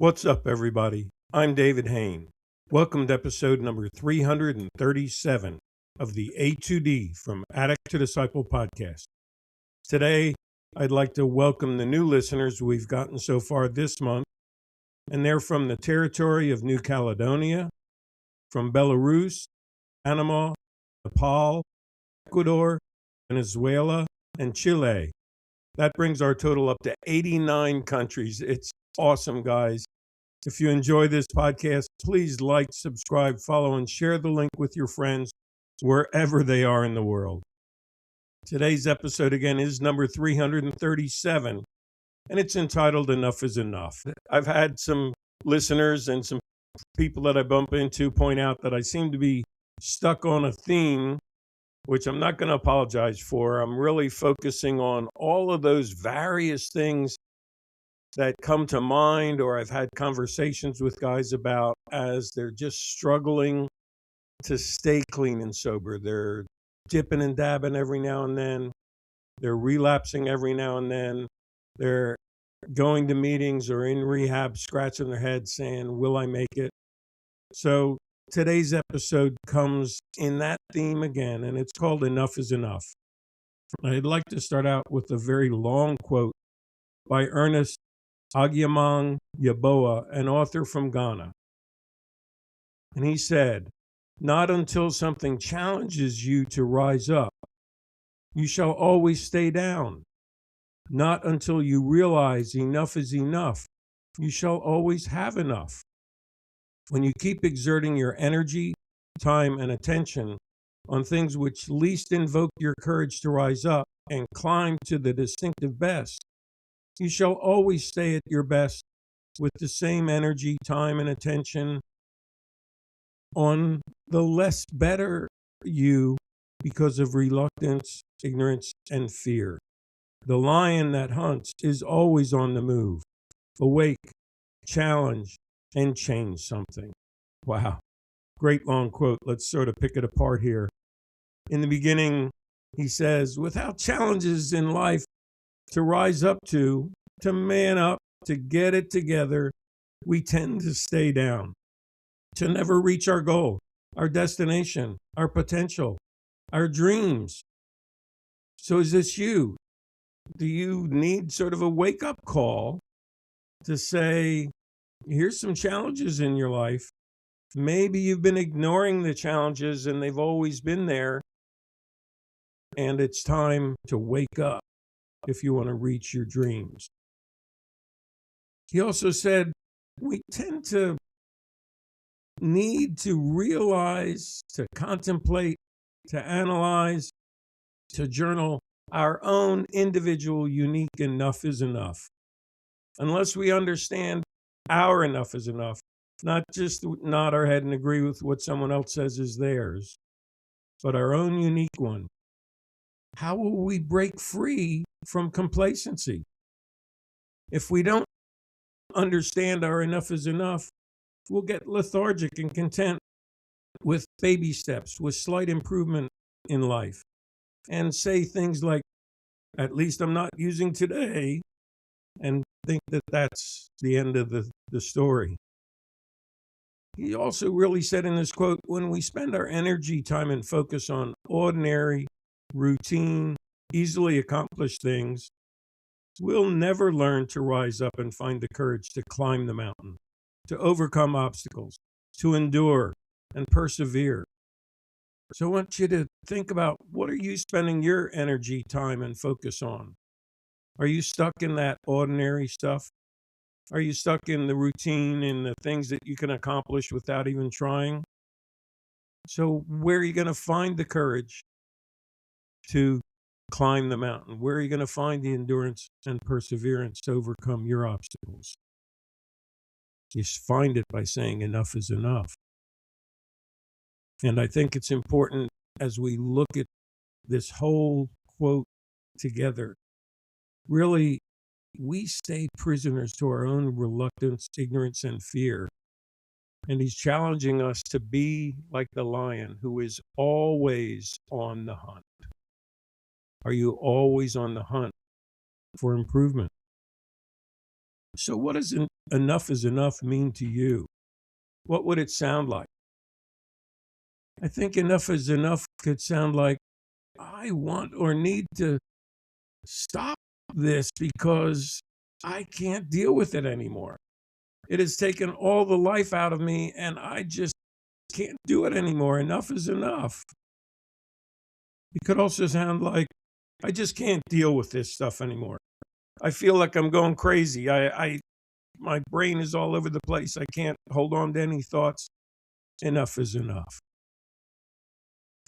What's up, everybody? I'm David Hain. Welcome to episode number 337 of the A2D from Addict to Disciple podcast. Today, I'd like to welcome the new listeners we've gotten so far this month, and they're from the territory of New Caledonia, from Belarus, Panama, Nepal, Ecuador, Venezuela, and Chile. That brings our total up to 89 countries. It's awesome, guys. If you enjoy this podcast, please like, subscribe, follow, and share the link with your friends wherever they are in the world. Today's episode, again, is number 337, and it's entitled Enough is Enough. I've had some listeners and some people that I bump into point out that I seem to be stuck on a theme, which I'm not going to apologize for. I'm really focusing on all of those various things that come to mind, or I've had conversations with guys about, as they're just struggling to stay clean and sober. They're dipping and dabbing every now and then. They're relapsing every now and then. They're going to meetings or in rehab, scratching their head saying, will I make it? So today's episode comes in that theme again, and it's called Enough is Enough. I'd like to start out with a very long quote by Ernest Agyemang Yeboah, an author from Ghana. And he said, "Not until something challenges you to rise up, you shall always stay down. Not until you realize enough is enough, you shall always have enough. When you keep exerting your energy, time, and attention on things which least invoke your courage to rise up and climb to the distinctive best, you shall always stay at your best with the same energy, time, and attention on the less better you because of reluctance, ignorance, and fear. The lion that hunts is always on the move, awake, challenge, and change something." Wow. Great long quote. Let's sort of pick it apart here. In the beginning, he says, without challenges in life to rise up to man up, to get it together, we tend to stay down, to never reach our goal, our destination, our potential, our dreams. So is this you? Do you need sort of a wake-up call to say, here's some challenges in your life. Maybe you've been ignoring the challenges and they've always been there, and it's time to wake up if you want to reach your dreams. He also said, we tend to need to realize, to contemplate, to analyze, to journal our own individual, unique enough is enough. Unless we understand our enough is enough, not just nod our head and agree with what someone else says is theirs, but our own unique one. How will we break free from complacency? If we don't understand our enough is enough, we'll get lethargic and content with baby steps, with slight improvement in life, and say things like, at least I'm not using today, and think that that's the end of the story. He also really said in this quote, when we spend our energy, time, and focus on ordinary, routine, easily accomplished things, we'll never learn to rise up and find the courage to climb the mountain, to overcome obstacles, to endure and persevere. So I want you to think about, what are you spending your energy, time, and focus on? Are you stuck in that ordinary stuff? Are you stuck in the routine and the things that you can accomplish without even trying? So where are you going to find the courage to climb the mountain? Where are you going to find the endurance and perseverance to overcome your obstacles? You find it by saying enough is enough. And I think it's important, as we look at this whole quote together, really, we stay prisoners to our own reluctance, ignorance, and fear. And he's challenging us to be like the lion who is always on the hunt. Are you always on the hunt for improvement? So, what does enough is enough mean to you? What would it sound like? I think enough is enough could sound like, I want or need to stop this because I can't deal with it anymore. It has taken all the life out of me and I just can't do it anymore. Enough is enough. It could also sound like, I just can't deal with this stuff anymore. I feel like I'm going crazy. My brain is all over the place. I can't hold on to any thoughts. Enough is enough.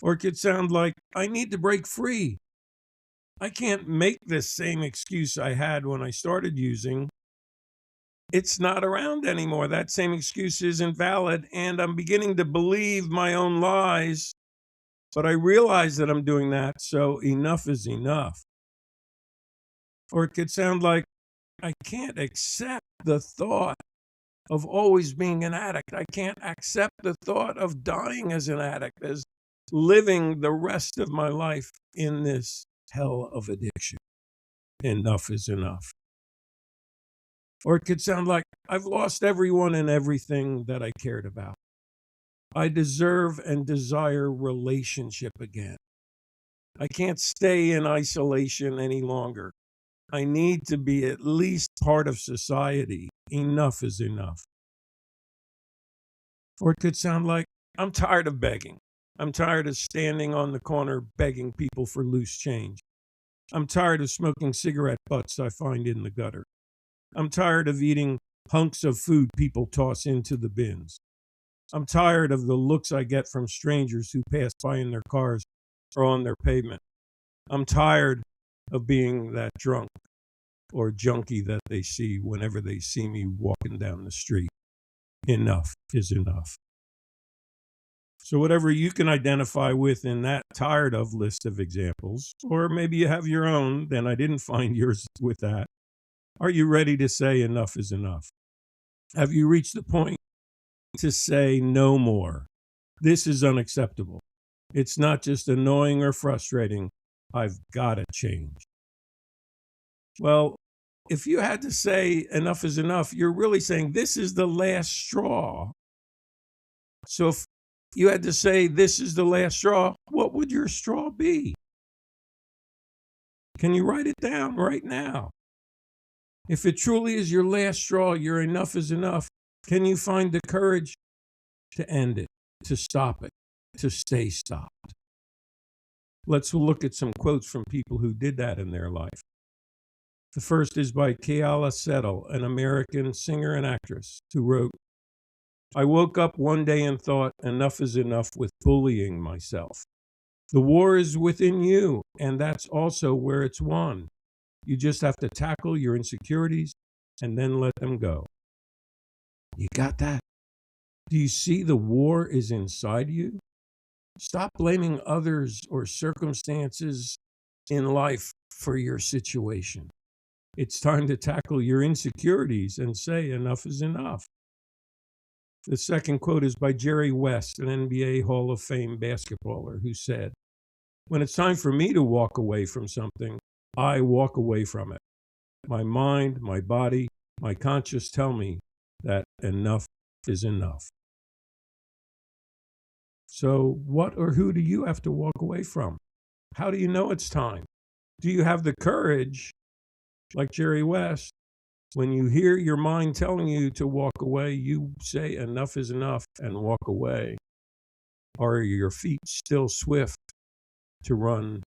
Or it could sound like, I need to break free. I can't make this same excuse I had when I started using. It's not around anymore. That same excuse isn't valid, and I'm beginning to believe my own lies, but I realize that I'm doing that, so enough is enough. Or it could sound like, I can't accept the thought of always being an addict. I can't accept the thought of dying as an addict, as living the rest of my life in this hell of addiction. Enough is enough. Or it could sound like, I've lost everyone and everything that I cared about. I deserve and desire relationship again. I can't stay in isolation any longer. I need to be at least part of society. Enough is enough. Or it could sound like, I'm tired of begging. I'm tired of standing on the corner begging people for loose change. I'm tired of smoking cigarette butts I find in the gutter. I'm tired of eating hunks of food people toss into the bins. I'm tired of the looks I get from strangers who pass by in their cars or on their pavement. I'm tired of being that drunk or junkie that they see whenever they see me walking down the street. Enough is enough. So whatever you can identify with in that tired of list of examples, or maybe you have your own, then I didn't find yours with that. Are you ready to say enough is enough? Have you reached the point to say no more? This is unacceptable. It's not just annoying or frustrating. I've got to change. Well, if you had to say enough is enough, you're really saying this is the last straw. So if you had to say this is the last straw, what would your straw be? Can you write it down right now? If it truly is your last straw, your enough is enough, can you find the courage to end it, to stop it, to stay stopped? Let's look at some quotes from people who did that in their life. The first is by Keala Settle, an American singer and actress, who wrote, I woke up one day and thought, enough is enough with bullying myself. The war is within you, and that's also where it's won. You just have to tackle your insecurities and then let them go. You got that? Do you see the war is inside you? Stop blaming others or circumstances in life for your situation. It's time to tackle your insecurities and say enough is enough. The second quote is by Jerry West, an NBA Hall of Fame basketballer, who said, when it's time for me to walk away from something, I walk away from it. My mind, my body, my conscience tell me that enough is enough. So what or who do you have to walk away from? How do you know it's time? Do you have the courage, like Jerry West, when you hear your mind telling you to walk away, you say enough is enough and walk away? Or are your feet still swift to run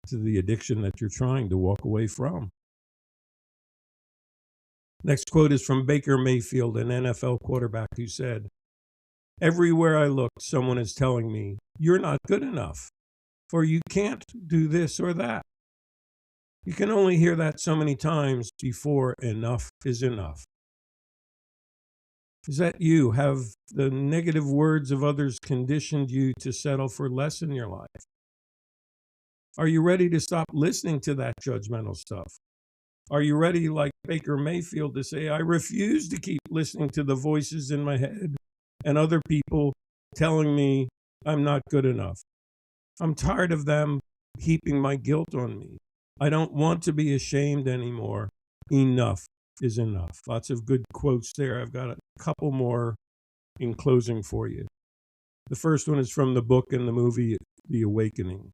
to the addiction that you're trying to walk away from? Next quote is from Baker Mayfield, an NFL quarterback, who said, everywhere I look, someone is telling me, you're not good enough, or you can't do this or that. You can only hear that so many times before enough is enough. Is that you? Have the negative words of others conditioned you to settle for less in your life? Are you ready to stop listening to that judgmental stuff? Are you ready, like Baker Mayfield, to say, I refuse to keep listening to the voices in my head and other people telling me I'm not good enough? I'm tired of them heaping my guilt on me. I don't want to be ashamed anymore. Enough is enough. Lots of good quotes there. I've got a couple more in closing for you. The first one is from the book and the movie, The Awakening.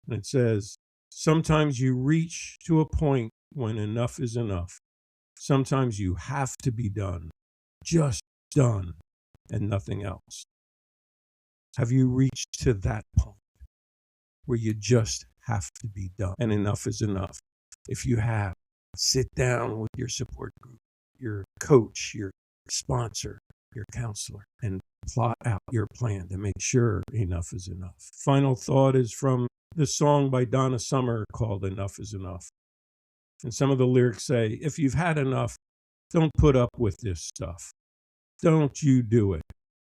And it says, sometimes you reach to a point when enough is enough. Sometimes you have to be done, just done, and nothing else. Have you reached to that point where you just have to be done and enough is enough? If you have, sit down with your support group, your coach, your sponsor, your counselor, and plot out your plan to make sure enough is enough. Final thought is from the song by Donna Summer called Enough is Enough. And some of the lyrics say, if you've had enough, don't put up with this stuff. Don't you do it.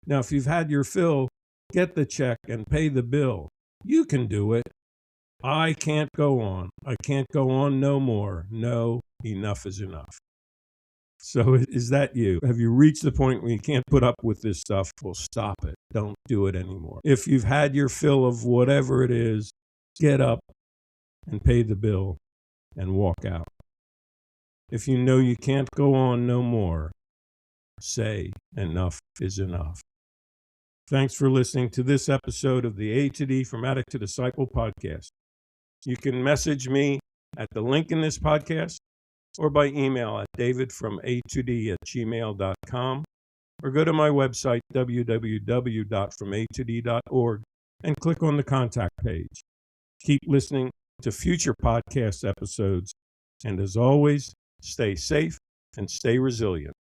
Now, if you've had your fill, get the check and pay the bill. You can do it. I can't go on. I can't go on no more. No, enough is enough. So is that you? Have you reached the point where you can't put up with this stuff? Well, stop it. Don't do it anymore. If you've had your fill of whatever it is, get up and pay the bill and walk out. If you know you can't go on no more, say enough is enough. Thanks for listening to this episode of the A to D from Addict to Disciple podcast. You can message me at the link in this podcast or by email at davidfroma2d@gmail.com or go to my website, www.froma2d.org, and click on the contact page. Keep listening to future podcast episodes, and as always, stay safe and stay resilient.